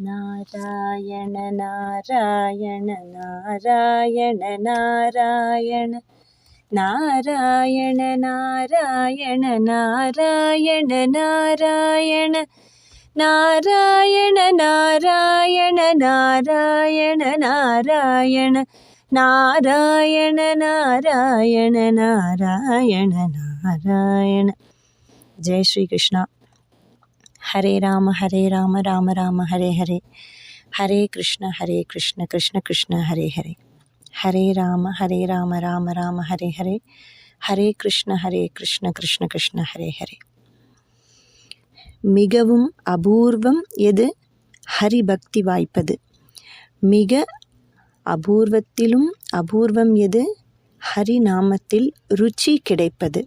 நாராயண நாராயண நாராயண நாராயண நாராயண நாராயண நாராயண நாராயண நாராயண நாராயண நாராயண நாராயண நாராயண நாராயண நாராயண நாராயண. ஜெய் ஸ்ரீ கிருஷ்ணா. ஹரே ராம ராம ராம ஹரே ஹரே, ஹரே கிருஷ்ண கிருஷ்ண கிருஷ்ண ஹரே ஹரே, ஹரே ராம ராம ராம ஹரே ஹரே, ஹரே கிருஷ்ண கிருஷ்ண கிருஷ்ண ஹரே ஹரே. மிகவும் அபூர்வம் எது? ஹரிபக்தி வாய்ப்பது. மிக அபூர்வத்திலும் அபூர்வம் எது? ஹரிநாமத்தில் ருச்சி கிடைப்பது.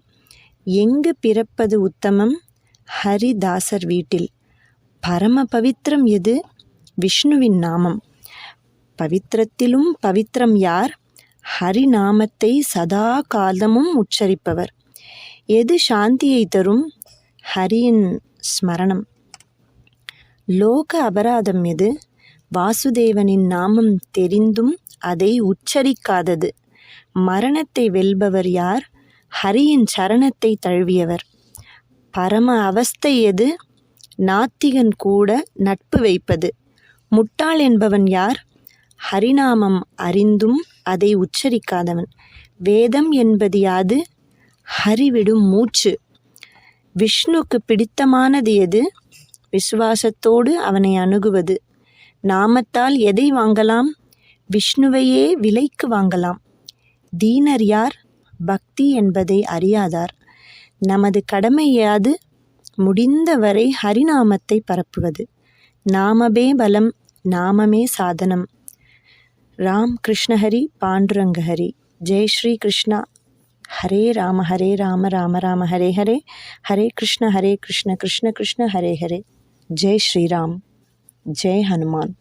எங்கு பிறப்பது உத்தமம்? ஹரிதாசர் வீட்டில். பரம பவித்திரம் எது? விஷ்ணுவின் நாமம். பவித்திரத்திலும் பவித்திரம் யார்? ஹரிநாமத்தை சதா காலமும் உச்சரிப்பவர். எது சாந்தியை தரும்? ஹரியின் ஸ்மரணம். லோக அபராதம் எது? வாசுதேவனின் நாமம் தெரிந்தும் அதை உச்சரிக்காதது. மரணத்தை வெல்பவர் யார்? ஹரியின் சரணத்தை தழுவியவர். பரம அவஸ்தை எது? நாத்திகன் கூட நட்பு வைப்பது. முட்டாள் என்பவன் யார்? ஹரிநாமம் அறிந்தும் அதை உச்சரிக்காதவன். வேதம் என்பது யாது? ஹரிவிடும் மூச்சு. விஷ்ணுக்கு பிடித்தமானது எது? விசுவாசத்தோடு அவனை அணுகுவது. நாமத்தால் எதை வாங்கலாம்? விஷ்ணுவையே விலைக்கு வாங்கலாம். தீனர் யார்? பக்தி என்பதை அறியாதார். நமது கடமை யாது? முடிந்தவரை ஹரிநாமத்தை பரப்புவது. நாமமே பலம், நாமமே சாதனம். ராம் கிருஷ்ண ஹரி பாண்டுரங்க ஹரி. ஜெய் ஸ்ரீ கிருஷ்ணா. ஹரே ராம ராம ராம ஹரே ஹரே, ஹரே கிருஷ்ண கிருஷ்ண கிருஷ்ண ஹரே ஹரே. ஜெய் ஸ்ரீராம். ஜெய் ஹனுமான்.